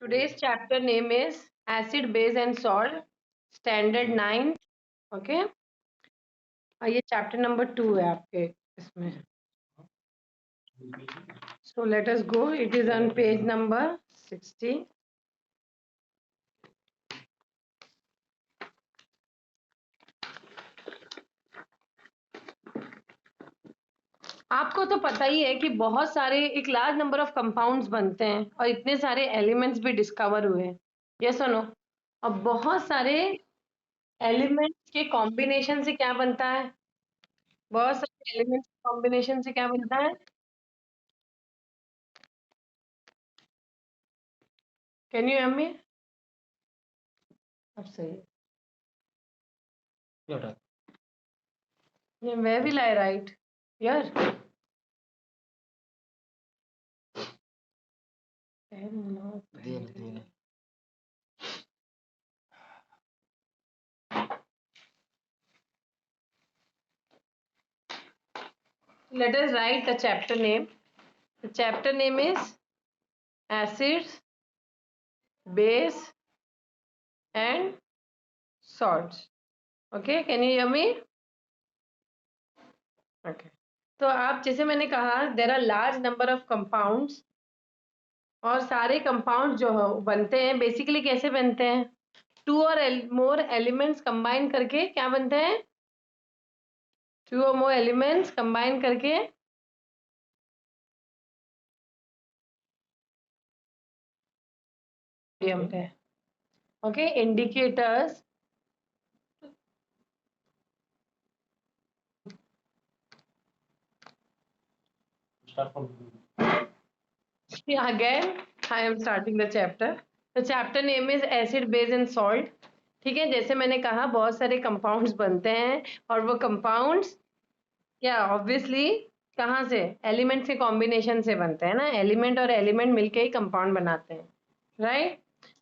Today's chapter name is Acid, Base and Salt, Standard 9. Okay. ये chapter number 2 है आपके इसमें. So let us go. It is on page number 60. आपको तो पता ही है कि बहुत सारे एक लार्ज नंबर ऑफ कंपाउंड्स बनते हैं और इतने सारे एलिमेंट्स भी डिस्कवर हुए हैं. यस और नो? और बहुत सारे एलिमेंट्स के कॉम्बिनेशन से क्या बनता है? बहुत सारे एलिमेंट्स के कॉम्बिनेशन से क्या बनता है? Can you hear me? अब सही है. Where will I write? Here. Let us write the chapter name. The chapter name is Acids, Base and Salts. Okay, can you hear me? Okay. तो आप जैसे मैंने कहा there are large number of compounds और सारे compounds जो बनते हैं बेसिकली कैसे बनते हैं? 2 or more elements combine करके क्या बनते हैं? 2 or more elements combine करके okay, indicators again I am starting the chapter. The chapter name is acid, base and salt. ठीक है, जैसे मैंने कहा बहुत सारे कंपाउंड्स बनते हैं और वो कंपाउंड्स क्या ऑब्वियसली कहाँ से? एलिमेंट के कॉम्बिनेशन से बनते हैं ना. एलिमेंट और एलिमेंट मिलके ही कंपाउंड बनाते हैं, राइट?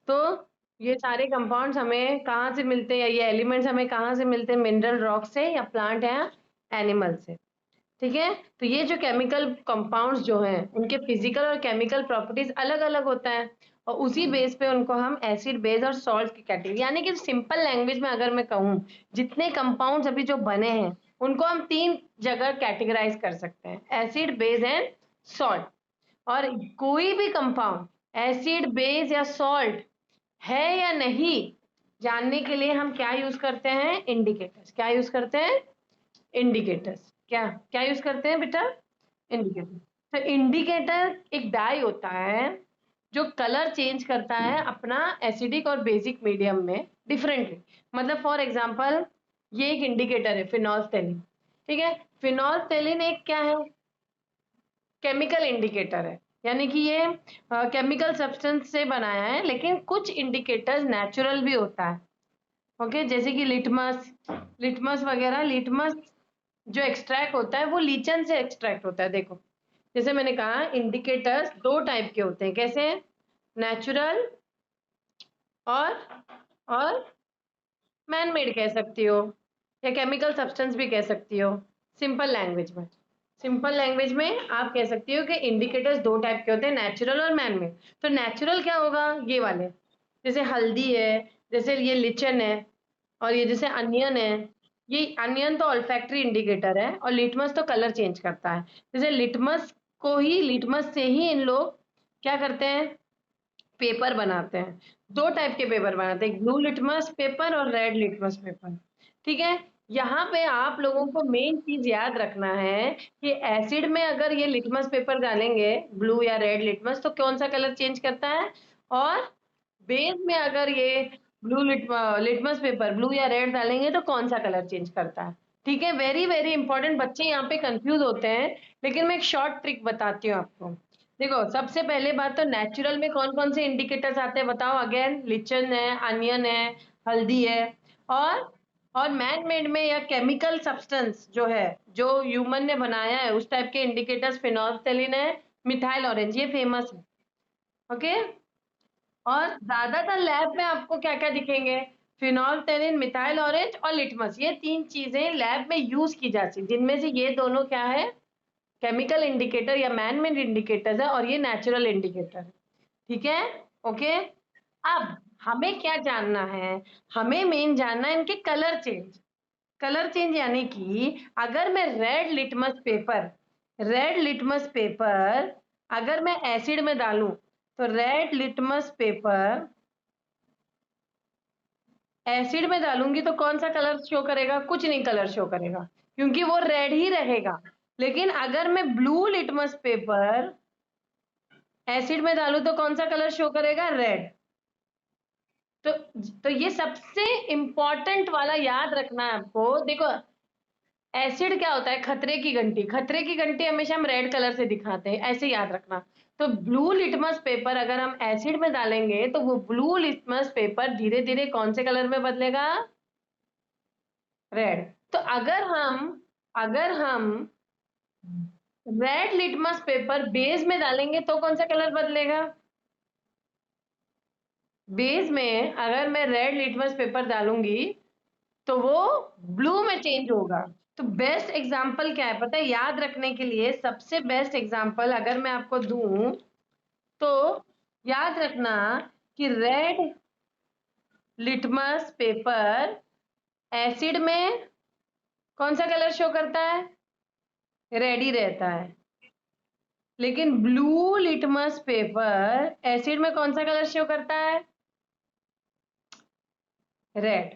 तो ये सारे कंपाउंड्स हमें कहाँ से मिलते हैं या ये एलिमेंट्स हमें कहाँ से मिलते हैं? मिनरल रॉक से या प्लांट या एनिमल से. ठीक है, तो ये जो केमिकल कंपाउंड्स जो हैं उनके फिजिकल और केमिकल प्रॉपर्टीज अलग अलग होता है और उसी बेस पे उनको हम एसिड, बेस और सॉल्ट की कैटेगरी, यानी कि सिंपल लैंग्वेज में अगर मैं कहूँ जितने कंपाउंड्स अभी जो बने हैं उनको हम 3 जगह कैटेगराइज कर सकते हैं, एसिड, बेस एंड सॉल्ट. और कोई भी कंपाउंड एसिड, बेस या सॉल्ट है या नहीं जानने के लिए हम क्या यूज करते हैं? इंडिकेटर्स. क्या यूज करते हैं? इंडिकेटर्स. क्या क्या यूज करते हैं बेटा? इंडिकेटर. तो इंडिकेटर एक डाई होता है जो कलर चेंज करता है अपना एसिडिक और बेसिक मीडियम में डिफरेंटली. मतलब फॉर एग्जांपल ये एक इंडिकेटर है फिनोल्फ्थेलिन. ठीक है, फिनोल्फ्थेलिन एक क्या है? केमिकल इंडिकेटर है, यानी कि ये केमिकल सब्सटेंस से बनाया है, लेकिन कुछ इंडिकेटर्स नेचुरल भी होता है. ओके, जैसे कि लिटमस वगैरह. लिटमस जो एक्सट्रैक्ट होता है वो लीचन से एक्सट्रैक्ट होता है. देखो जैसे मैंने कहा इंडिकेटर्स 2 टाइप के होते हैं. कैसे? नेचुरल और मैन मेड कह सकती हो या केमिकल सब्सटेंस भी कह सकती हो. सिंपल लैंग्वेज में आप कह सकती हो कि इंडिकेटर्स 2 टाइप के होते हैं, नेचुरल और मैन मेड. तो नेचुरल क्या होगा? ये वाले जैसे हल्दी है, जैसे ये लिचन है और ये जैसे अनियन है. ये अनियन तो ऑल्फैक्टरी इंडिकेटर है और लिटमस तो कलर चेंज करता है. जैसे लिटमस से ही इन लोग क्या करते हैं? पेपर बनाते हैं. 2 टाइप के पेपर बनाते हैं, ब्लू लिटमस पेपर और रेड लिटमस पेपर. ठीक है, यहाँ पे आप लोगों को मेन चीज याद रखना है कि एसिड में अगर ये लिटमस पेपर डालेंगे ब्लू या रेड लिटमस तो कौन सा कलर चेंज करता है, और बेस में अगर ये लिटमस पेपर ब्लू या रेड डालेंगे तो कौन सा कलर चेंज करता है. ठीक है, वेरी वेरी इंपॉर्टेंट. बच्चे यहाँ पे कंफ्यूज होते हैं, लेकिन मैं एक शॉर्ट ट्रिक बताती हूँ आपको. देखो सबसे पहले बात तो नेचुरल में कौन कौन से इंडिकेटर्स आते हैं बताओ. अगेन लिचन है, अनियन है, हल्दी है. और मैन मेड में या केमिकल सब्सटेंस जो है जो ह्यूमन ने बनाया है उस टाइप के इंडिकेटर्स फिनोल्फ्थेलिन है, मिथाइल ऑरेंज, ये फेमस है. ओके, और ज्यादातर लैब में आपको क्या क्या दिखेंगे? फिनोल्फ्थेलिन, मिथाइल ऑरेंज और लिटमस. ये 3 चीजें लैब में यूज की जाती है, जिनमें से ये दोनों क्या है? केमिकल इंडिकेटर या मैन मेड इंडिकेटर्स है और ये नेचुरल इंडिकेटर है. ठीक है, ओके। अब हमें क्या जानना है, हमें मेन जानना है इनके कलर चेंज। कलर चेंज यानी कि अगर मैं रेड लिटमस पेपर अगर मैं एसिड में डालूं तो रेड लिटमस पेपर एसिड में डालूंगी तो कौन सा कलर शो करेगा? कुछ नहीं कलर शो करेगा, क्योंकि वो रेड ही रहेगा। लेकिन अगर मैं ब्लू लिटमस पेपर एसिड में डालूं तो कौन सा कलर शो करेगा? रेड। तो ये सबसे इंपॉर्टेंट वाला याद रखना है आपको। देखो, एसिड क्या होता है? खतरे की घंटी। खतरे की घंटी हमेशा हम रेड कलर से दिखाते हैं, ऐसे याद रखना। तो ब्लू लिटमस पेपर अगर हम एसिड में डालेंगे तो वो ब्लू लिटमस पेपर धीरे धीरे कौन से कलर में बदलेगा? रेड। तो अगर हम रेड लिटमस पेपर बेस में डालेंगे तो कौन सा कलर बदलेगा? बेस में अगर मैं रेड लिटमस पेपर डालूंगी तो वो ब्लू में चेंज होगा। तो बेस्ट एग्जांपल क्या है पता है? याद रखने के लिए सबसे बेस्ट एग्जांपल अगर मैं आपको दूं तो याद रखना कि रेड लिटमस पेपर एसिड में कौन सा कलर शो करता है? रेड ही रहता है। लेकिन ब्लू लिटमस पेपर एसिड में कौन सा कलर शो करता है? रेड।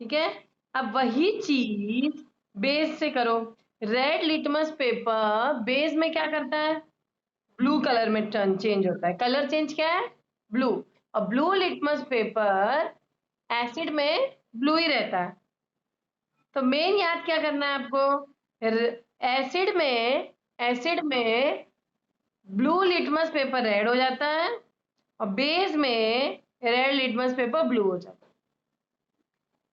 ठीक है। अब वही चीज बेस से करो। रेड लिटमस पेपर बेस में क्या करता है? ब्लू कलर में टर्न चेंज होता है। कलर चेंज क्या है? ब्लू। और ब्लू लिटमस पेपर एसिड में ब्लू ही रहता है। तो मेन याद क्या करना है आपको? एसिड में ब्लू लिटमस पेपर रेड हो जाता है और बेस में रेड लिटमस पेपर ब्लू हो जाता है।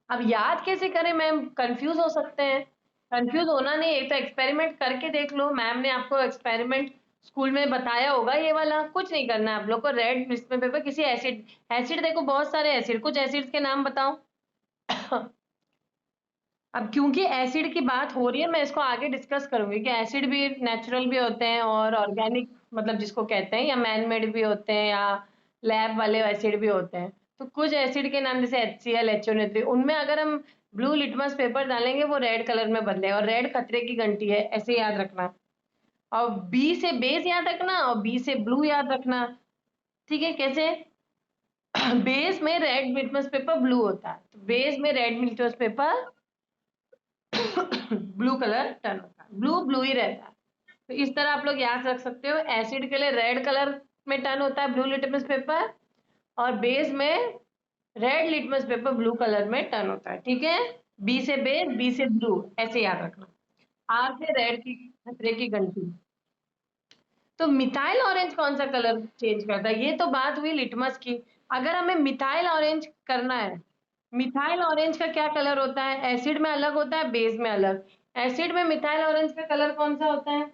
अब याद कैसे करें मैम? कंफ्यूज हो सकते हैं। कंफ्यूज होना नहीं, एक तो एक्सपेरिमेंट करके देख लो। मैम ने आपको एक्सपेरिमेंट स्कूल में बताया होगा ये वाला। कुछ नहीं करना है आप लोग को। रेड इसमें पेपर किसी एसिड एसिड देखो बहुत सारे एसिड, कुछ एसिड्स के नाम बताओ। अब क्योंकि एसिड की बात हो रही है मैं इसको आगे डिस्कस करूंगी कि एसिड भी नेचुरल भी होते हैं और ऑर्गेनिक मतलब जिसको कहते हैं, या मैन मेड भी होते हैं, या लैब वाले एसिड भी होते हैं। तो कुछ एसिड के नाम जैसे HCl HNO3, उनमें अगर हम ब्लू लिटमस पेपर डालेंगे वो रेड कलर में बदलेगा। और रेड खतरे की घंटी है, ऐसे याद रखना। और बी से बेस याद रखना और बी से ब्लू याद रखना। ठीक है? कैसे? बेस में रेड लिटमस पेपर ब्लू होता है, तो बेस में red litmus paper blue colour turn होता है। ब्लू ब्लू ही रहता है। तो इस तरह आप लोग याद रख सकते हो। एसिड के लिए रेड कलर में टर्न होता है ब्लू लिटमस पेपर, और बेस में red litmus paper blue colour में टर्न होता है। ठीक है? बी से बेस, बी से ब्लू, ऐसे याद रखना। आर से रेड की खतरे की घंटी। तो मिथाइल ऑरेंज कौन सा कलर चेंज करता है? ये तो बात हुई लिटमस की। अगर हमें मिथाइल ऑरेंज करना है, मिथाइल ऑरेंज का क्या कलर होता है? एसिड में अलग होता है, बेस में अलग। एसिड में मिथाइल ऑरेंज का कलर कौन सा होता है?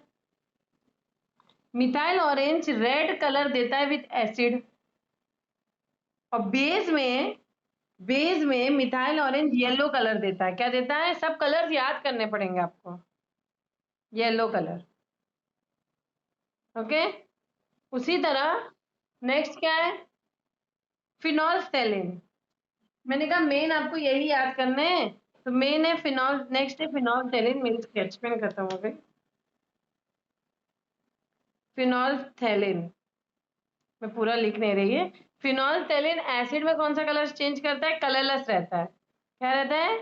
मिथाइल ऑरेंज रेड कलर देता है विथ एसिड। और बेस में मिथाइल ऑरेंज येलो कलर देता है। क्या देता है? सब कलर्स याद करने पड़ेंगे आपको। Yellow colour. ओके। उसी तरह नेक्स्ट क्या है? फिनोल्फथैलीन। मैंने कहा मेन आपको यही याद करना है। तो मेन है फिनॉल, नेक्स्ट है फिनोल्फथैलीन। मेरी स्केच पेन खत्म हो गई। फिनोल्फथैलीन मैं पूरा लिख नहीं रही है। फिनोल्फथैलीन एसिड में कौन सा कलर चेंज करता है? कलरलेस रहता है। क्या रहता है?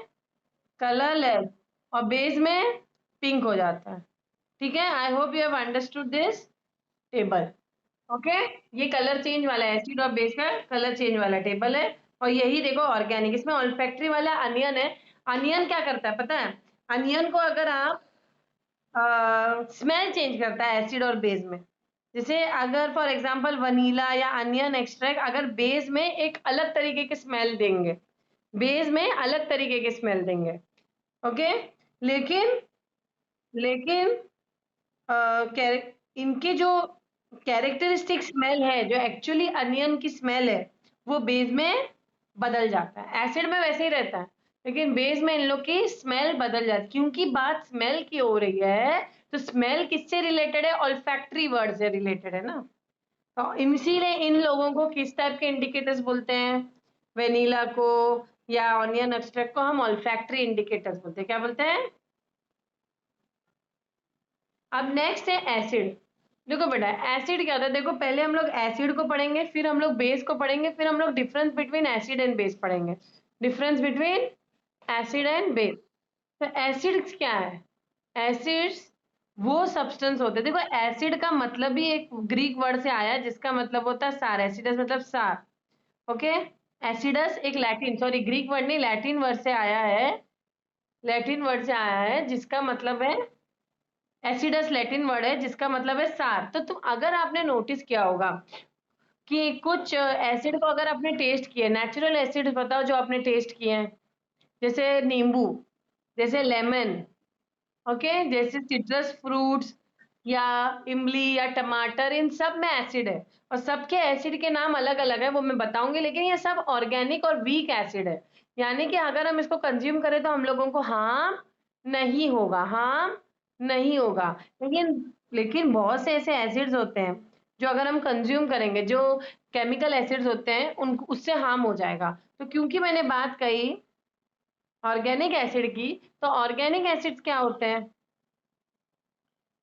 कलरलेस। और बेस में पिंक हो जाता है। ठीक है? I hope you have understood this table. Okay. ये कलर चेंज वाला एसिड और बेस का कलर चेंज वाला टेबल है। और यही देखो ऑर्गेनिक, इसमें ऑल्फैक्टरी वाला अनियन है। अनियन क्या करता है पता है? अनियन को अगर आप स्मेल चेंज करता है एसिड और बेस में। जैसे अगर फॉर एग्जांपल वनीला या अनियन एक्सट्रैक्ट अगर बेस में एक अलग तरीके के स्मेल देंगे, बेस में अलग तरीके के स्मेल देंगे। ओके। लेकिन लेकिन इनके जो कैरेक्टरिस्टिक स्मेल है, जो एक्चुअली अनियन की स्मेल है, वो बेस में बदल जाता है। एसिड में वैसे ही रहता है, लेकिन बेस में इन लोग की स्मेल बदल जाती है। क्योंकि बात स्मेल की हो रही है, तो स्मेल किससे रिलेटेड है? ऑल्फैक्टरी वर्ड से रिलेटेड है ना। तो इसीलिए इन लोगों को किस टाइप के इंडिकेटर्स बोलते हैं? वेनिला को या ऑनियन एक्सट्रैक्ट को हम ऑल्फैक्टरी इंडिकेटर्स बोलते हैं। क्या बोलते हैं? अब नेक्स्ट है एसिड। देखो बेटा, एसिड क्या होता है? देखो, पहले हम लोग एसिड को पढ़ेंगे, फिर हम लोग बेस को पढ़ेंगे, फिर हम लोग difference between acid and base पढ़ेंगे। Difference between acid and base. तो एसिड्स क्या है? एसिड्स वो सब्सटेंस होते हैं। देखो, एसिड का मतलब ही एक ग्रीक वर्ड से आया है जिसका मतलब होता है सार। एसिडस मतलब सार। ओके। एसिडस एक लैटिन, सॉरी ग्रीक वर्ड नहीं, लैटिन वर्ड से आया है। लैटिन वर्ड से आया है जिसका मतलब है, एसिडस लैटिन वर्ड है जिसका मतलब है सार। तो तुम अगर आपने नोटिस किया होगा कि कुछ एसिड को अगर आपने टेस्ट किया, नेचुरल एसिड बताओ जो आपने टेस्ट किए हैं, जैसे नींबू, जैसे लेमन, ओके, जैसे सिट्रस फ्रूट्स या इमली या टमाटर, इन सब में एसिड है। और सबके एसिड के नाम अलग अलग है, वो मैं बताऊंगी, लेकिन ये सब ऑर्गेनिक और वीक एसिड है। यानी कि अगर हम इसको कंज्यूम करें तो हम लोगों को हार्म नहीं होगा, हार्म नहीं होगा। लेकिन लेकिन बहुत से ऐसे एसिड्स होते हैं जो अगर हम कंज्यूम करेंगे, जो केमिकल एसिड्स होते हैं, उन उससे हार्म हो जाएगा। तो क्योंकि मैंने बात कही ऑर्गेनिक एसिड की, तो ऑर्गेनिक एसिड्स क्या होते हैं?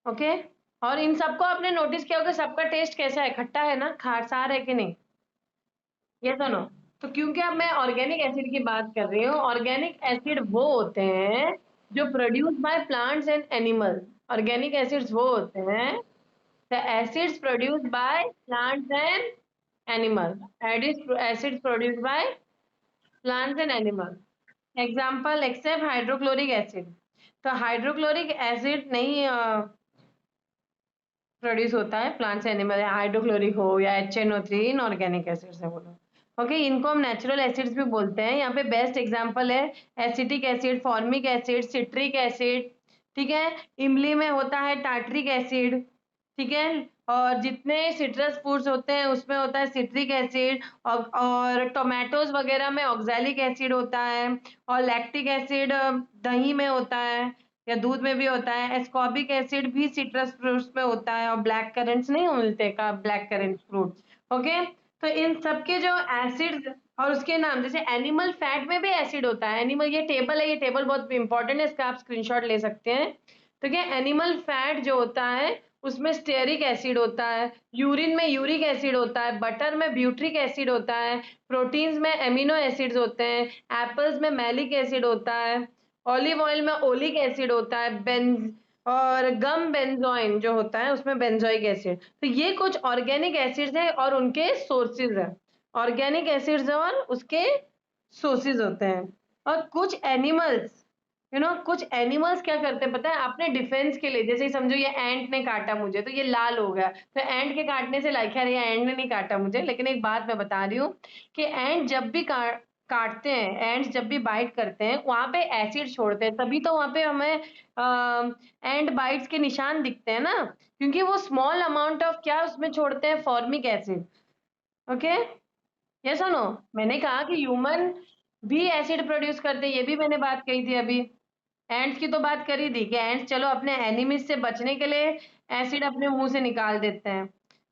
ओके। और इन सबको आपने नोटिस किया होगा, सबका टेस्ट कैसा है? खट्टा है ना, खारसार है कि नहीं? ये सुनो। तो क्योंकि अब मैं ऑर्गेनिक एसिड की बात कर रही हूँ, ऑर्गेनिक एसिड वो होते हैं जो produce by plants and animals. Organic acids वो होते हैं, the acids produced by plants and animal. Acids produced by plants and animal. Example except hydrochloric acid. तो हाइड्रोक्लोरिक एसिड नहीं प्रोड्यूस होता है प्लांट्स एनिमल, हाइड्रोक्लोरिक हो या HNO3, इनऑर्गेनिक एसिड्स है वो लोग। ओके, इनको हम नेचुरल एसिड्स भी बोलते हैं। यहाँ पे बेस्ट एग्जांपल है acetic acid, formic acid, citric acid. ठीक है। इमली में होता है टार्ट्रिक एसिड। ठीक है। और जितने सिट्रस फ्रूट्स होते हैं उसमें होता है सिट्रिक एसिड। और टोमेटोज वगैरह में ऑक्सैलिक एसिड होता है। और लैक्टिक एसिड दही में होता है या दूध में भी होता है। एस्कॉर्बिक एसिड भी सिट्रस फ्रूट्स में होता है। और ब्लैक करेंट्स नहीं मिलते का, ब्लैक करेंट फ्रूट्स। ओके। तो इन सबके जो एसिड्स और उसके नाम, जैसे एनिमल फैट में भी एसिड होता है। एनिमल, ये टेबल है, ये टेबल बहुत इंपॉर्टेंट है, इसका आप स्क्रीनशॉट ले सकते हैं। तो क्या, एनिमल फैट जो होता है उसमें स्टेरिक एसिड होता है, यूरिन में यूरिक एसिड होता है, बटर में ब्यूट्रिक एसिड होता है, प्रोटीन्स में एमिनो एसिड्स होते हैं, एप्पल्स में मैलिक एसिड होता है, ऑलिव ऑयल में ओलिक एसिड होता है, बेंज और गम बेंजोइन जो होता है उसमें बेंजोइक एसिड। तो ये कुछ ऑर्गेनिक एसिड्स हैं और उनके सोर्सेज हैं। ऑर्गेनिक एसिड्स और उसके सोर्सेज होते हैं। और कुछ एनिमल्स, कुछ एनिमल्स क्या करते हैं पता है? अपने डिफेंस के लिए, जैसे समझो ये एंट ने काटा मुझे तो ये लाल हो गया, तो एंट के काटने से लाइक, खैर ये एंट ने नहीं काटा मुझे, लेकिन एक बात मैं बता रही हूँ कि एंट जब भी काटते हैं, एंड्स जब भी बाइट करते हैं वहां पे एसिड छोड़ते हैं, तभी तो वहां पे हमें एंड बाइट्स के निशान दिखते हैं ना, क्योंकि वो स्मॉल अमाउंट ऑफ क्या उसमें छोड़ते हैं? Formic acid. ओके। ये सुनो, मैंने कहा कि ह्यूमन भी एसिड प्रोड्यूस करते हैं, ये भी मैंने बात कही थी अभी। एंड्स की तो बात कर ही दी कि एंड्स चलो अपने एनिमीज से बचने के लिए एसिड अपने मुंह से निकाल देते हैं।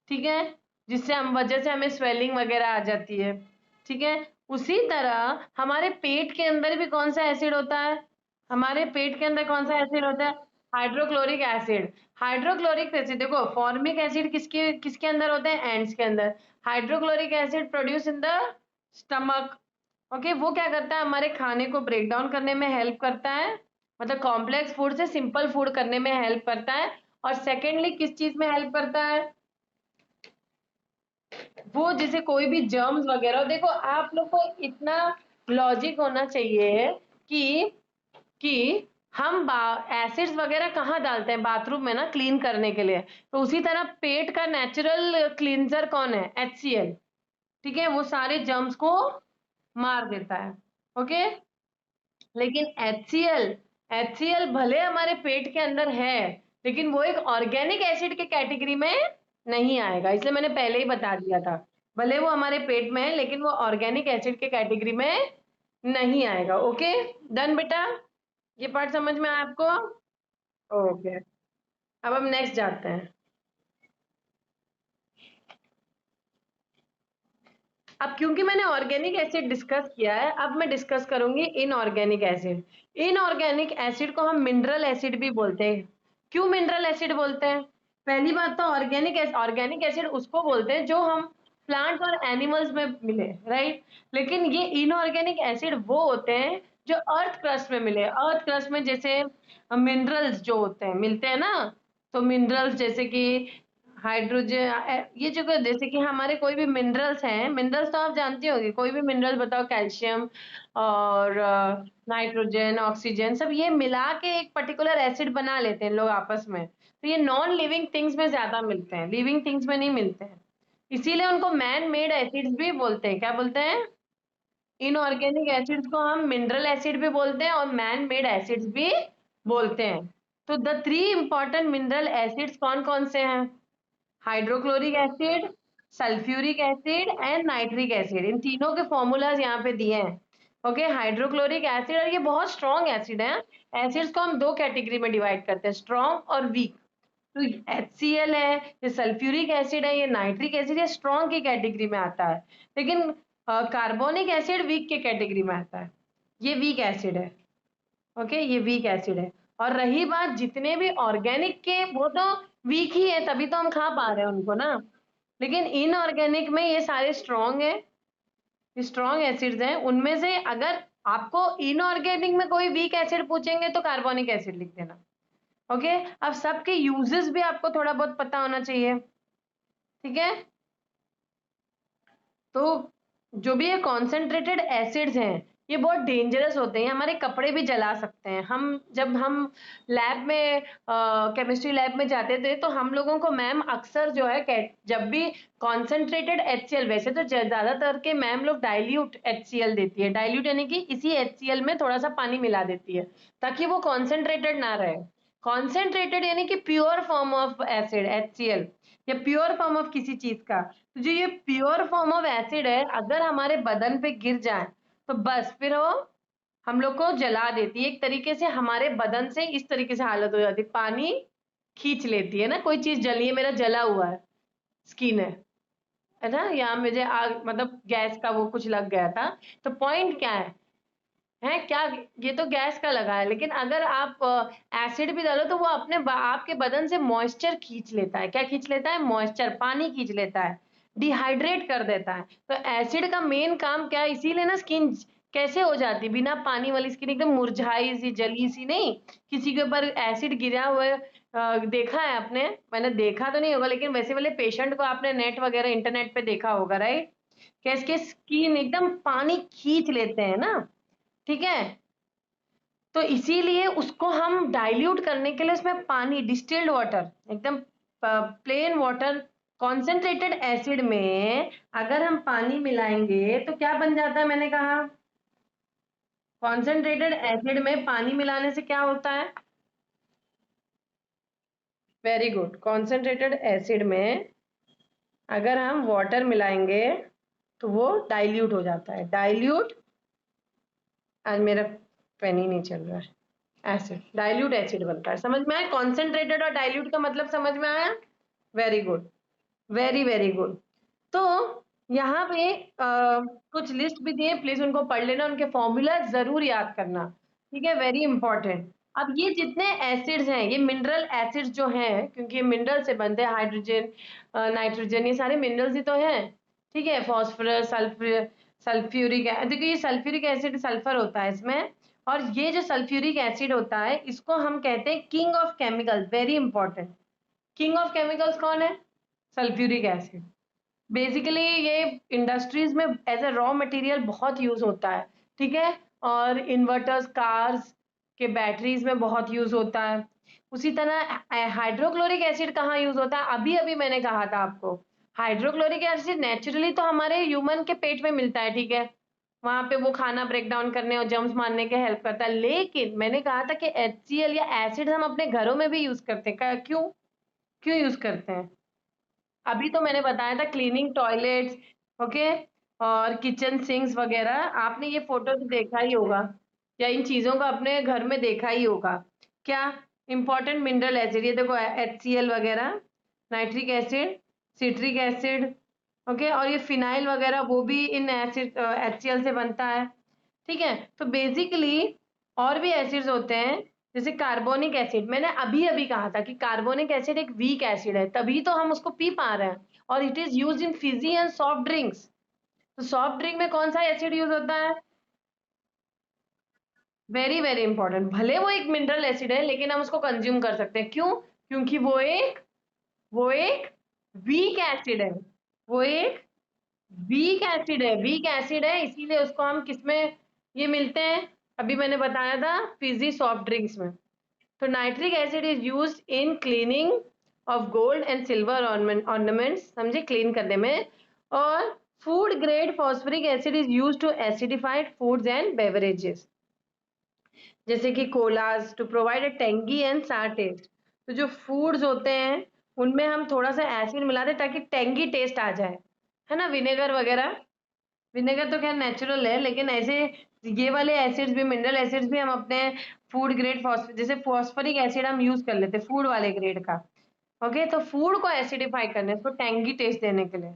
ठीक है। जिससे हम, वजह से हमें स्वेलिंग वगैरह आ जाती है। ठीक है। उसी तरह हमारे पेट के अंदर भी कौन सा एसिड होता है? हमारे पेट के अंदर कौन सा एसिड होता है? Hydrochloric acid. हाइड्रोक्लोरिक एसिड, देखो फॉर्मिक एसिड किसके किसके अंदर होते हैं? एंड्स के अंदर। Hydrochloric acid produce in the stomach. Okay, वो क्या करता है? हमारे खाने को ब्रेक डाउन करने में हेल्प करता है, मतलब कॉम्प्लेक्स फूड से सिंपल फूड करने में हेल्प करता है। और सेकेंडली किस चीज में हेल्प करता है? वो जैसे कोई भी जर्म्स वगैरह, देखो आप लोग को इतना लॉजिक होना चाहिए कि कि हम एसिड्स वगैरह कहाँ डालते हैं? बाथरूम में ना, क्लीन करने के लिए। तो उसी तरह पेट का नेचुरल क्लींजर कौन है? HCl। ठीक है, वो सारे जर्म्स को मार देता है। ओके। लेकिन HCl भले हमारे पेट के अंदर है, लेकिन वो एक ऑर्गेनिक एसिड के कैटेगरी में नहीं आएगा, इसलिए मैंने पहले ही बता दिया था। भले वो हमारे पेट में है, लेकिन वो ऑर्गेनिक एसिड के कैटेगरी में नहीं आएगा। ओके। डन बेटा, ये पार्ट समझ में आया आपको? ओके। अब हम नेक्स्ट जाते हैं। अब क्योंकि मैंने ऑर्गेनिक एसिड डिस्कस किया है, अब मैं डिस्कस करूंगी इनऑर्गेनिक एसिड। इनऑर्गेनिक एसिड को हम मिनरल एसिड भी बोलते हैं। क्यों मिनरल एसिड बोलते हैं? पहली बात तो ऑर्गेनिक एसिड उसको बोलते हैं जो हम प्लांट्स और एनिमल्स में मिले, राइट। लेकिन ये इनऑर्गेनिक एसिड वो होते हैं जो अर्थ क्रस्ट में मिले। अर्थ क्रस्ट में जैसे मिनरल्स जो होते हैं मिलते हैं ना, तो मिनरल्स जैसे कि हाइड्रोजन, ये जो जैसे कि हमारे कोई भी मिनरल्स हैं, मिनरल्स तो आप जानते होंगे, कोई भी मिनरल बताओ, कैल्शियम और नाइट्रोजन, ऑक्सीजन, सब ये मिला के एक पर्टिकुलर एसिड बना लेते हैं लोग आपस में। तो ये नॉन लिविंग थिंग्स में ज्यादा मिलते हैं, लिविंग थिंग्स में नहीं मिलते हैं। इसीलिए उनको मैन मेड एसिड्स भी बोलते हैं। क्या बोलते हैं? इनऑर्गेनिक एसिड्स को हम मिनरल एसिड भी बोलते हैं और मैन मेड एसिड्स भी बोलते हैं। तो द 3 इंपॉर्टेंट मिनरल एसिड्स कौन कौन से हैं? Hydrochloric acid, sulphuric acid and nitric acid. इन तीनों के फॉर्मूलाज यहाँ पे दिए हैं। ओके, हाइड्रोक्लोरिक एसिड, और ये बहुत स्ट्रॉन्ग एसिड है। एसिड्स को हम 2 कैटेगरी में डिवाइड करते हैं, स्ट्रॉन्ग और वीक। तो HCl है, ये सल्फ्यूरिक एसिड है, ये नाइट्रिक एसिड, ये स्ट्रॉन्ग की कैटेगरी में आता है। लेकिन कार्बोनिक एसिड वीक के कैटेगरी में आता है। ये वीक एसिड है। ओके, ये वीक एसिड है। और रही बात जितने भी ऑर्गेनिक के, वो तो वीक ही है, तभी तो हम खा पा रहे हैं उनको ना। लेकिन इनऑर्गेनिक में ये सारे स्ट्रॉन्ग है, स्ट्रॉन्ग एसिड्स हैं। उनमें से अगर आपको इनऑर्गेनिक में कोई वीक एसिड पूछेंगे तो कार्बोनिक एसिड लिख देना। ओके, अब सबके यूजेस भी आपको थोड़ा बहुत पता होना चाहिए, ठीक है। तो जो भी ये कॉन्सेंट्रेटेड एसिड्स हैं, ये बहुत डेंजरस होते हैं, हमारे कपड़े भी जला सकते हैं। जब हम लैब में, केमिस्ट्री लैब में जाते थे, तो हम लोगों को मैम अक्सर जो है जब भी कॉन्सेंट्रेटेड HCl, वैसे तो ज्यादातर के मैम लोग डाइल्यूट HCl देती है, डाइल्यूट यानी कि इसी HCl में थोड़ा सा पानी मिला देती है ताकि वो कॉन्सेंट्रेटेड ना रहे। कॉन्सेंट्रेटेड यानी कि pure form of acid HCl, या प्योर फॉर्म ऑफ किसी चीज का। तो जो ये प्योर फॉर्म ऑफ एसिड है, अगर हमारे बदन पे गिर जाए तो बस फिर वो हम लोग को जला देती है। एक तरीके से हमारे बदन से इस तरीके से हालत हो जाती है, पानी खींच लेती है ना। कोई चीज जली है, मेरा जला हुआ है, स्किन है ना, यहाँ मुझे आग, मतलब गैस का वो कुछ लग गया था। तो पॉइंट क्या है क्या, ये तो गैस का लगा है, लेकिन अगर आप एसिड भी डालो तो वो आपके बदन से मॉइस्चर खींच लेता है। क्या खींच लेता है? मॉइस्चर, पानी खींच लेता है, डिहाइड्रेट कर देता है। तो एसिड का मेन काम क्या है? इसीलिए ना स्किन कैसे हो जाती है, बिना पानी वाली स्किन, एकदम मुरझाई सी, जली सी नहीं। किसी के ऊपर एसिड गिरा हुआ है, देखा है आपने? मैंने देखा तो नहीं होगा, लेकिन वैसे वाले पेशेंट को आपने नेट वगैरह इंटरनेट पे देखा होगा, राइट। कैसे स्किन एकदम पानी खींच लेते हैं ना, ठीक है। तो इसीलिए उसको हम डाइल्यूट करने के लिए उसमें पानी, डिस्टिल्ड वाटर, एकदम प्लेन वाटर, कॉन्सेंट्रेटेड एसिड में अगर हम पानी मिलाएंगे तो क्या बन जाता है? मैंने कहा कॉन्सेंट्रेटेड एसिड में पानी मिलाने से क्या होता है? Very good. कॉन्सेंट्रेटेड एसिड में अगर हम वाटर मिलाएंगे तो वो डाइल्यूट हो जाता है। डाइल्यूट, आज मेरा पेन ही नहीं चल रहा है। एसिड, डाइल्यूट एसिड बनता है। समझ में आया? कॉन्सेंट्रेटेड और डाइल्यूट का मतलब समझ में आया? Very good, very very good. तो यहाँ पे कुछ लिस्ट भी दिए, प्लीज उनको पढ़ लेना, उनके फॉर्मूला जरूर याद करना, ठीक है, वेरी इंपॉर्टेंट। अब ये जितने एसिड्स हैं, ये मिनरल एसिड्स जो हैं, क्योंकि ये मिनरल से बनते हैं, हाइड्रोजन, नाइट्रोजन, ये सारे मिनरल्स ही तो हैं, ठीक है। फॉस्फोरस, सल्फर, सल्फ्यूरिक, देखो ये सल्फ्यूरिक एसिड, सल्फर होता है इसमें। और ये जो सल्फ्यूरिक एसिड होता है, इसको हम कहते हैं king of chemicals, very important. King of chemicals कौन है? Sulphuric acid. बेसिकली ये इंडस्ट्रीज में एज ए रॉ मटेरियल बहुत यूज होता है, ठीक है। और इन्वर्टर्स, कार्स के बैटरीज में बहुत यूज होता है। उसी तरह हाइड्रोक्लोरिक एसिड कहाँ यूज होता है? अभी अभी मैंने कहा था आपको, हाइड्रोक्लोरिक एसिड नेचुरली तो हमारे ह्यूमन के पेट में मिलता है, ठीक है। वहां पे वो खाना ब्रेक डाउन करने और जर्म्स मारने के हेल्प करता है। लेकिन मैंने कहा था कि HCl या एसिड हम अपने घरों में भी यूज करते हैं। क्यों क्यों यूज करते हैं? अभी तो मैंने बताया था, क्लीनिंग टॉयलेट्स, ओके, और किचन सिंक्स वगैरह। आपने ये फोटो तो देखा ही होगा, या इन चीजों को अपने घर में देखा ही होगा। क्या? इंपॉर्टेंट मिनरल एसिड, ये देखो HCl वगैरह, nitric acid, citric acid, okay, और ये फिनाइल वगैरह वो भी इन एसिड HCl से बनता है, ठीक है। तो बेसिकली और भी एसिड्स होते हैं, जैसे कार्बोनिक एसिड, मैंने अभी अभी कहा था कि कार्बोनिक एसिड एक वीक एसिड है, तभी तो हम उसको पी पा रहे हैं, और it is use in Fiji and soft drinks. तो सॉफ्ट ड्रिंक में कौन सा एसिड यूज होता है? Very very important. भले वो एक मिनरल एसिड है, लेकिन हम उसको कंज्यूम कर सकते हैं, क्यों? क्योंकि वो एक वीक एसिड है, वो एक वीक एसिड है, वीक एसिड है, इसीलिए उसको हम किसमें ये मिलते हैं? अभी मैंने बताया था फिजी सॉफ्ट ड्रिंक्स में। तो nitric acid is use in cleaning of gold and silver ornaments, समझे, क्लीन करने में। और food grade phosphoric acid is use to acidified foods and beverages, जैसे कि colas, to provide a tangy and sour taste. तो जो foods होते हैं उनमें हम थोड़ा सा एसिड मिला दें ताकि टेंगी टेस्ट आ जाए, है ना, विनेगर वगैरह। विनेगर तो खैर नेचुरल है, लेकिन ऐसे ये वाले एसिड्स भी, मिनरल एसिड्स भी हम अपने फूड ग्रेड जैसे फॉस्फोरिक एसिड हम यूज कर लेते फूड वाले ग्रेड का। ओके, तो फूड को एसिडिफाई करने, उसको टैंगी टेस्ट देने के लिए।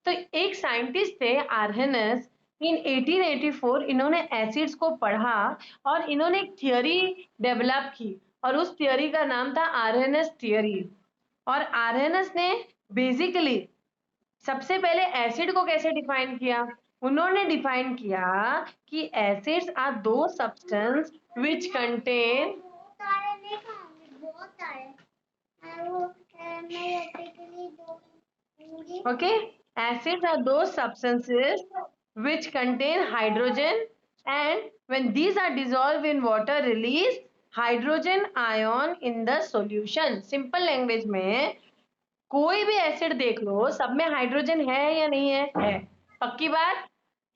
तो एक साइंटिस्ट थे आर्हेनस, इन 1884 इन्होंने एसिड्स को पढ़ा और इन्होंने एक थियरी डेवलप की, और उस थियरी का नाम था आर्हेनस थियरी। और आर्हेनस ने बेसिकली सबसे पहले एसिड को कैसे डिफाइन किया? उन्होंने डिफाइन किया कि एसिड्स आर दो substance which contain, okay, acids are those substances which contain hydrogen, and when these are dissolved in water release hydrogen ion in the solution। Simple language में कोई भी एसिड देख लो, सब में हाइड्रोजन है या नहीं है? है। पक्की बात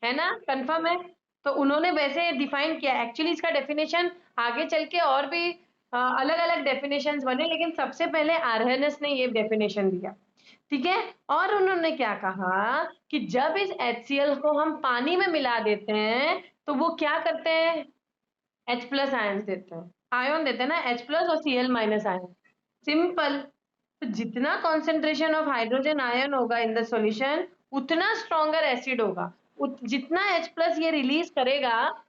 है ना, कंफर्म है? तो उन्होंने वैसे डिफाइन किया। एक्चुअली इसका डेफिनेशन आगे चल के और भी अलग अलग डेफिनेशंस बने, लेकिन सबसे पहले आर्हेनस ने ये डेफिनेशन दिया, ठीक है। और उन्होंने क्या कहा कि जब इस HCl को हम पानी में मिला देते हैं तो वो क्या करते हैं? H+ आयन देते हैं, आयन देते हैं ना, H+ और Cl- आयन। सिंपल। तो जितना कॉन्सेंट्रेशन ऑफ हाइड्रोजन आयन होगा इन द सॉल्यूशन, उतना स्ट्रॉन्गर एसिड होगा। जितना H+ ये रिलीज करेगा,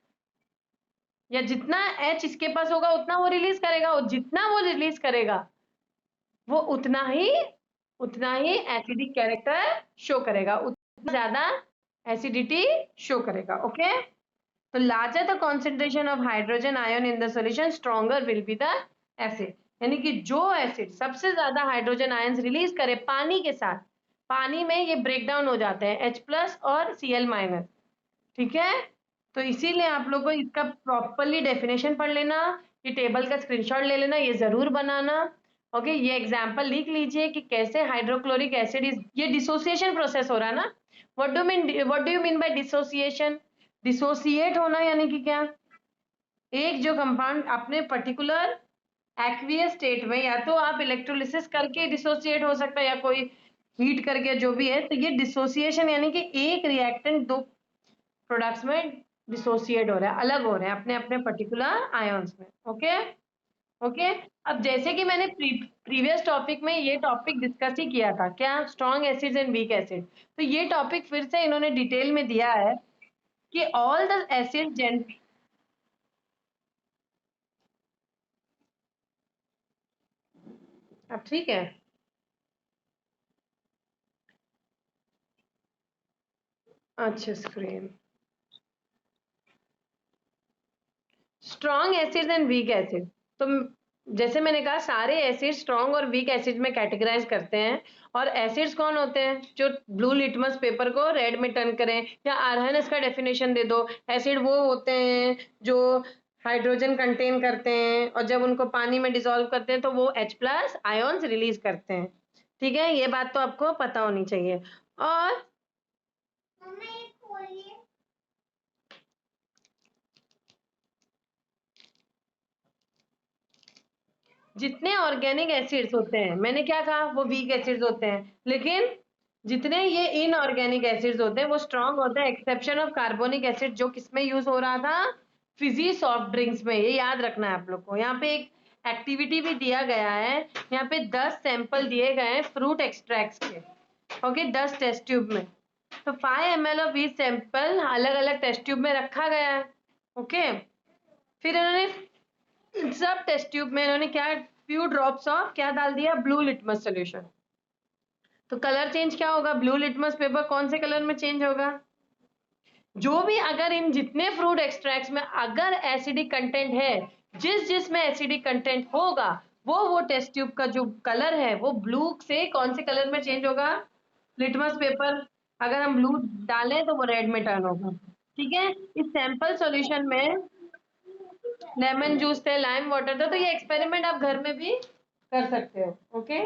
या जितना H इसके पास होगा उतना वो रिलीज करेगा, और जितना वो रिलीज करेगा वो उतना ही एसिडिक कैरेक्टर शो करेगा, उतना ज्यादा एसिडिटी शो करेगा। ओके, तो larger the concentration of hydrogen ion in the solution stronger will be the acid. यानी कि जो एसिड सबसे ज्यादा हाइड्रोजन आयंस रिलीज करे पानी के साथ, पानी में ये ब्रेक डाउन हो जाते हैं H+ और Cl-, ठीक है। तो इसीलिए आप लोग को इसका प्रॉपरली डेफिनेशन पढ़ लेना, ये टेबल का स्क्रीनशॉट ले लेना, ये जरूर बनाना। ओके, ये एग्जांपल लिख लीजिए कि कैसे हाइड्रोक्लोरिक एसिड इज, ये डिसोसिएशन प्रोसेस हो रहा है ना। What do you mean by dissociation? Dissociate होना यानी कि क्या? एक जो कंपाउंड अपने पर्टिकुलर एक्वियस स्टेट में, या तो आप इलेक्ट्रोलिसिस करके डिसोसिएट हो सकता है, या कोई हीट करके, जो भी है। तो ये डिसोसिएशन यानी कि एक रिएक्टेंट दो प्रोडक्ट्स में डिसोसिएट हो रहा है, अलग हो रहे हैं अपने अपने पर्टिकुलर आयंस में। Okay, okay. अब जैसे कि मैंने प्रीवियस टॉपिक में ये टॉपिक डिस्कस ही किया था, क्या? Strong acids and weak acid. तो ये टॉपिक फिर से इन्होंने डिटेल में दिया है कि ऑल द एसिड जेन, अब ठीक है। अच्छा, screen, strong acid and weak acid. तो जैसे मैंने कहा, सारे एसिड स्ट्रॉन्ग और वीक एसिड में कैटेगराइज करते हैं। और एसिड्स कौन होते हैं? जो ब्लू लिटमस पेपर को रेड में टर्न करें, या आर्हेनस का डेफिनेशन दे दो, एसिड वो होते हैं जो हाइड्रोजन कंटेन करते हैं, और जब उनको पानी में डिसॉल्व करते हैं तो वो H+ आयंस रिलीज करते हैं, ठीक है। ये बात तो आपको पता होनी चाहिए। और जितने ऑर्गेनिक एसिड्स होते हैं, मैंने क्या कहा, वो वीक एसिड्स होते हैं, लेकिन जितने ये इनऑर्गेनिक एसिड्स होते हैं वो स्ट्रॉन्ग होते हैं, एक्सेप्शन ऑफ कार्बोनिक एसिड, जो किसमें यूज हो रहा था? फिजी सॉफ्ट ड्रिंक्स में। ये याद रखना है आप लोग को। यहाँ पे एक एक्टिविटी भी दिया गया है, यहाँ पे 10 सैंपल दिए गए हैं फ्रूट एक्सट्रैक्ट्स के, ओके 10 टेस्ट ट्यूब में। तो 5 ml ऑफ ईच सैंपल अलग अलग टेस्ट ट्यूब में रखा गया है। ओके फिर इन्होंने सब टेस्ट ट्यूब में इन्होंने क्या फ्यू ड्रॉप्स ऑफ क्या डाल दिया, ब्लू लिटमस सोल्यूशन। तो कलर चेंज क्या होगा, ब्लू लिटमस पेपर कौन से कलर में चेंज होगा, जो भी अगर इन जितने फ्रूट एक्सट्रैक्ट्स में अगर एसिडिक कंटेंट है, जिस में एसिडिक कंटेंट होगा वो टेस्ट ट्यूब का जो कलर है वो ब्लू से कौन से कलर में चेंज होगा, लिटमस पेपर अगर हम ब्लू डालें तो वो रेड में टर्न होगा। ठीक है, इस सैंपल सॉल्यूशन में लेमन जूस थे, लाइम वाटर था, तो ये एक्सपेरिमेंट आप घर में भी कर सकते हो। ओके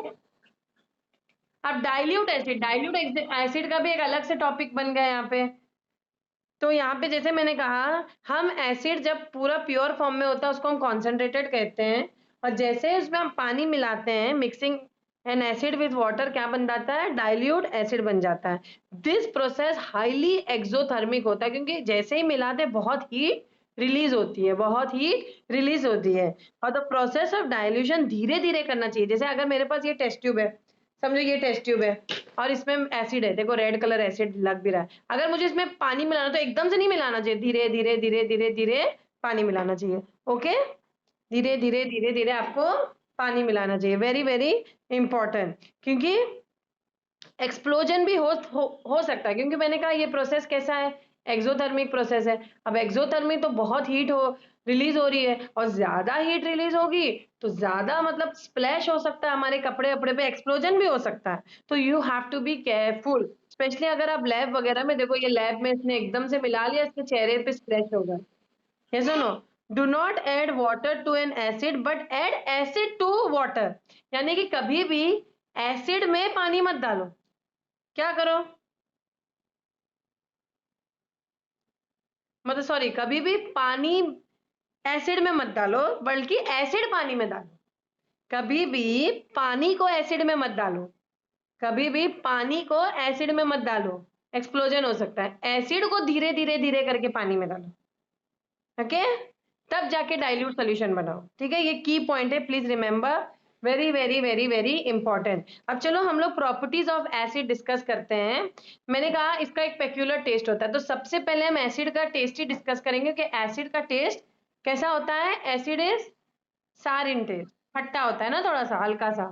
अब डाइल्यूट एसिड का भी एक अलग से टॉपिक बन गया यहाँ पे। तो यहाँ पे जैसे मैंने कहा, हम एसिड जब पूरा प्योर फॉर्म में होता है उसको हम कॉन्सेंट्रेटेड कहते हैं, और जैसे उसमें हम पानी मिलाते हैं, mixing N acid with water, क्या बन जाता है, डाइल्यूट एसिड बन जाता है। दिस प्रोसेस हाईली एक्सोथर्मिक होता है, क्योंकि जैसे ही मिलाते बहुत हीट रिलीज होती है, बहुत हीट रिलीज होती है। और द प्रोसेस ऑफ डाइल्यूशन धीरे धीरे करना चाहिए। जैसे अगर मेरे पास ये टेस्ट ट्यूब है, समझो ये टेस्ट ट्यूब है और इसमें एसिड है, देखो रेड कलर एसिड लग भी रहा है, अगर मुझे इसमें पानी मिलाना तो एकदम से नहीं मिलाना चाहिए, धीरे धीरे धीरे धीरे धीरे पानी मिलाना चाहिए। ओके धीरे धीरे धीरे धीरे आपको पानी मिलाना चाहिए, वेरी वेरी इंपॉर्टेंट, क्योंकि एक्सप्लोजन भी हो सकता है, क्योंकि मैंने कहा ये प्रोसेस कैसा है, एक्सोथर्मिक प्रोसेस है। अब एक्सोथर्मिक तो बहुत हीट रिलीज हो रही है, और ज्यादा हीट रिलीज होगी तो ज्यादा मतलब स्प्लैश हो सकता है, हमारे कपड़े वपड़े पे एक्सप्लोजन भी हो सकता है। तो you have to be careful, specially अगर आप लैब वगैरह में देखो, ये लैब में इसने एकदम से मिला लिया, इसके चेहरे पे स्प्लैश होगा। yes or no, do not add water to an acid but add acid to water, यानी कि कभी भी एसिड में पानी मत डालो, क्या करो, मतलब सॉरी, कभी भी पानी एसिड में मत डालो बल्कि एसिड पानी में डालो। कभी भी पानी को एसिड में मत डालो, कभी भी पानी को एसिड में मत डालो, एक्सप्लोजन हो सकता है। एसिड को धीरे धीरे धीरे करके पानी में डालो। ओके तब जाके डाइल्यूट सोल्यूशन बनाओ। ठीक है, ये की पॉइंट है, please remember, very very very very important. अब चलो हम लोग प्रॉपर्टीज ऑफ एसिड डिस्कस करते हैं। मैंने कहा इसका एक पेक्यूलर टेस्ट होता है, तो सबसे पहले हम एसिड का टेस्ट ही डिस्कस करेंगे कि एसिड का टेस्ट कैसा होता है। एसिड इज सार इन टेस्ट, खट्टा होता है ना, थोड़ा सा हल्का सा।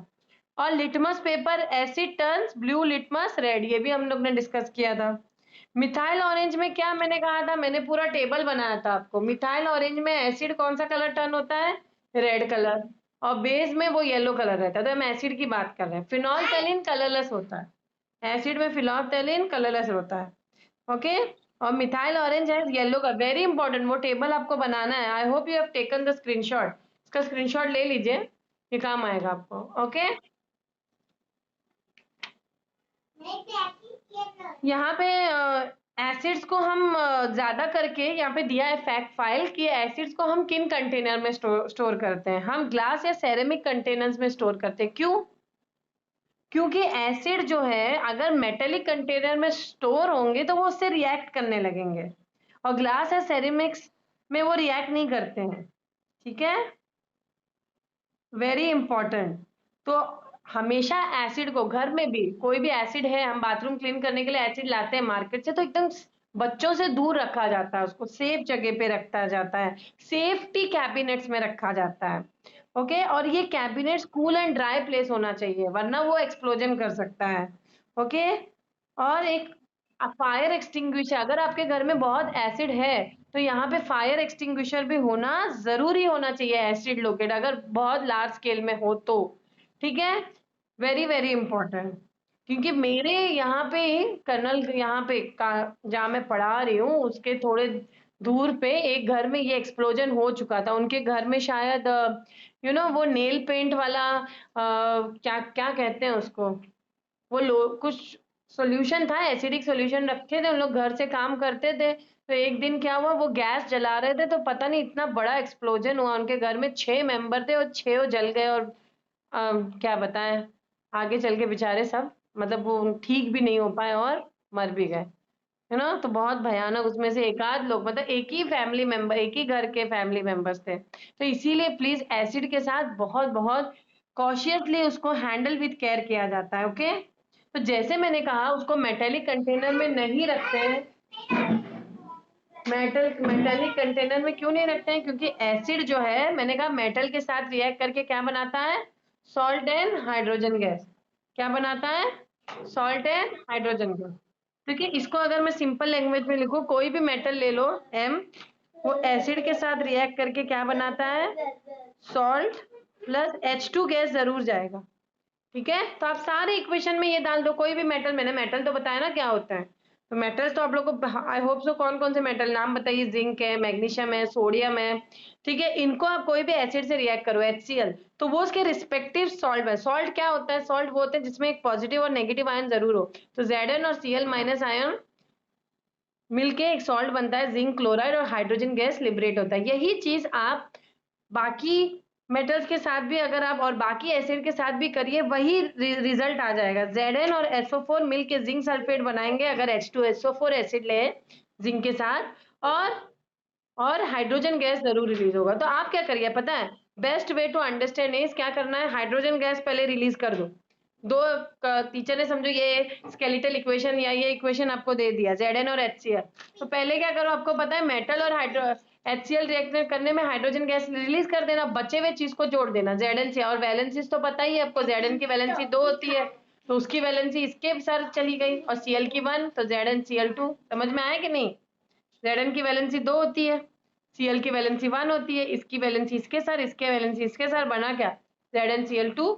और litmus paper asset turns blue, litmus red, ये भी हम लोग ने डिस्कस किया था। मिथाइल ऑरेंज में क्या मैंने कहा था, मैंने पूरा टेबल बनाया था आपको। मिथाइल ऑरेंज में एसिड कौन सा कलर टर्न होता है, रेड कलर, और बेस में वो येलो कलर रहता है। तो हम एसिड की बात कर रहे हैं। फिनोल्फथालीन कलरलेस होता है, एसिड में फिनोल्फथालीन कलरलेस होता है। ओके और मिथाइल ऑरेंज है येलो का, वेरी इंपॉर्टेंट, वो टेबल आपको बनाना है। I hope you have taken the screenshot, इसका स्क्रीनशॉट ले लीजिए, ये काम आएगा आपको। ओके यहाँ पे एसिड्स को हम ज्यादा करके यहाँ पे दिया है फैक्ट फाइल कि एसिड्स को हम किन कंटेनर में स्टोर करते हैं। हम ग्लास या सेरेमिक कंटेनर्स में स्टोर करते हैं। क्यों, क्योंकि एसिड जो है अगर मेटेलिक कंटेनर में स्टोर होंगे तो वो उससे रिएक्ट करने लगेंगे, और ग्लास या सेरेमिक्स में वो रिएक्ट नहीं करते हैं। ठीक है, वेरी इंपॉर्टेंट। तो हमेशा एसिड को घर में भी, कोई भी एसिड है, हम बाथरूम क्लीन करने के लिए एसिड लाते हैं मार्केट से, तो एकदम बच्चों से दूर रखा जाता है, उसको सेफ जगह पे रखा जाता है, सेफ्टी कैबिनेट्स में रखा जाता है। ओके और ये cabinets cool and dry place होना चाहिए, वरना वो एक्सप्लोजन कर सकता है। ओके और एक फायर एक्सटिंग्विशर, अगर आपके घर में बहुत एसिड है तो यहाँ पे फायर एक्सटिंग्विशर भी होना जरूरी होना चाहिए, एसिड लोकेट अगर बहुत लार्ज स्केल में हो तो। ठीक है, वेरी वेरी इंपॉर्टेंट, क्योंकि मेरे यहाँ पे कर्नल, यहाँ पे जहाँ मैं पढ़ा रही हूँ उसके थोड़े दूर पे एक घर में ये एक्सप्लोजन हो चुका था। उनके घर में शायद वो नेल पेंट वाला क्या क्या कहते हैं उसको, वो कुछ सॉल्यूशन था, एसिडिक सॉल्यूशन रखे थे, उन लोग घर से काम करते थे। तो एक दिन क्या हुआ, वो गैस जला रहे थे तो पता नहीं इतना बड़ा एक्सप्लोजन हुआ, उनके घर में 6 मेंबर थे और 6 जल गए। और क्या बताएं, आगे चल के बेचारे सब मतलब वो ठीक भी नहीं हो पाए और मर भी गए, है ना। तो बहुत भयानक, उसमें से एक आध लोग, मतलब एक ही फैमिली मेंबर, एक ही घर के फैमिली मेंबर्स थे। तो इसीलिए प्लीज एसिड के साथ बहुत बहुत कॉशियसली उसको हैंडल विथ केयर किया जाता है। ओके तो जैसे मैंने कहा उसको मेटेलिक कंटेनर में नहीं रखते हैं। मेटेलिक कंटेनर में क्यों नहीं रखते हैं? क्योंकि एसिड जो है, मैंने कहा मेटल के साथ रिएक्ट करके क्या बनाता है? Salt and hydrogen gas. क्या बनाता है? Salt and hydrogen gas. क्योंकि इसको अगर मैं सिंपल लैंग्वेज में लिखूं, कोई भी मेटल ले लो एम, वो एसिड के साथ रिएक्ट करके क्या बनाता है? सॉल्ट प्लस H2 गैस जरूर जाएगा। ठीक है, तो आप सारे इक्वेशन में ये डाल दो, कोई भी मेटल, मैंने मेटल तो बताया ना क्या होता है। तो मेटल्स तो आप लोग को, आई होप सो, कौन कौन से मेटल नाम बताइए? जिंक है, मैग्नीशियम है, सोडियम है। ठीक है, इनको आप कोई भी एसिड से रिएक्ट करो, HCl, तो वो उसके रिस्पेक्टिव सॉल्ट में, सॉल्ट क्या होता है? सॉल्ट वो होते हैं जिसमें एक पॉजिटिव और नेगेटिव आयन जरूर हो। तो Zn और Cl माइनस आयन मिलके एक सॉल्ट बनता है, जिंक क्लोराइड, और हाइड्रोजन गैस लिबरेट होता है। यही चीज आप बाकी मेटल्स के साथ भी, अगर आप और बाकी एसिड के साथ भी करिए, वही रिजल्ट आ जाएगा। Zn और SO4 मिलके जिंक सल्फेट बनाएंगे अगर H2SO4 एसिड ले जिंक के साथ, और हाइड्रोजन गैस जरूर रिलीज होगा। तो आप क्या करिए पता है? Best way to understand is, क्या करना है? हाइड्रोजन गैस पहले रिलीज कर दो। दो टीचर ने समझो ये स्केलेटल इक्वेशन या ये इक्वेशन आपको दे दिया, Zn और HCl। तो पहले क्या करो? आपको पता है मेटल और HCl रिएक्ट करने में हाइड्रोजन गैस रिलीज कर देना, बचे हुए चीज को जोड़ देना Zn से। और वैलेंसीज तो पता ही है आपको, Zn की वैलेंसी 2 होती है, तो उसकी वैलेंसी इसके साथ चली गई, और Cl की 1, तो ZnCl2। समझ में आया कि नहीं? Zn की वैलेंसी 2 होती है, Cl की वैलेंसी 1 होती है, इसकी वैलेंसी इसके साथ, इसके वैलेंसी इसके साथ, बना क्या? ZnCl2।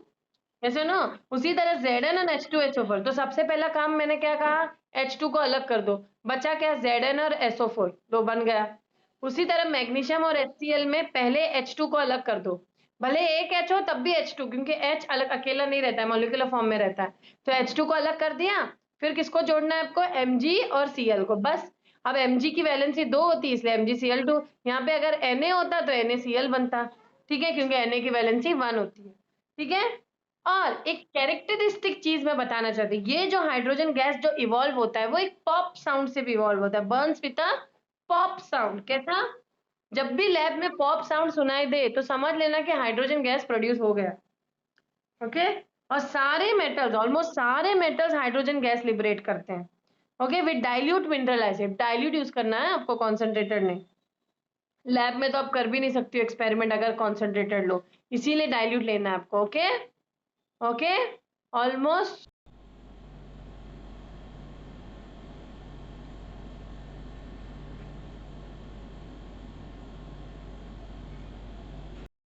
ऐसे ना, उसी तरह Zn और H2SO4। तो सबसे पहला काम मैंने क्या कहा? H2 को अलग कर दो, बचा क्या? Zn और SO4, दो बन गया। उसी तरह मैग्नीशियम और HCl में पहले H2 को अलग कर दो, भले एक H हो तब भी H2, क्योंकि H अलग अकेला नहीं रहता है, मॉलिक्यूलर फॉर्म में रहता है। तो H2 को अलग कर दिया, फिर किसको जोड़ना है आपको? Mg और Cl को, बस। अब Mg की वैलेंसी 2 होती है, इसलिए MgCl2। यहाँ पे अगर Na होता तो NaCl बनता। ठीक है, क्योंकि Na की वैलेंसी 1 होती है। ठीक है, और एक कैरेक्टरिस्टिक चीज मैं बताना चाहती हूँ, ये जो हाइड्रोजन गैस जो इवॉल्व होता है, वो एक पॉप साउंड से भी इवॉल्व होता है, Burns with a pop sound. कैसा? जब भी लैब में पॉप साउंड सुनाई दे तो समझ लेना कि हाइड्रोजन गैस प्रोड्यूस हो गया। ओके, और सारे मेटल्स, ऑलमोस्ट सारे मेटल्स हाइड्रोजन गैस लिबरेट करते हैं। Okay, with dilute mineral acid, dilute use करना है आपको, कॉन्सेंट्रेटेड नहीं। लैब में तो आप कर भी नहीं सकती हो एक्सपेरिमेंट अगर कॉन्सेंट्रेटेड लो, इसीलिए डाइल्यूट लेना है आपको। Okay, okay, almost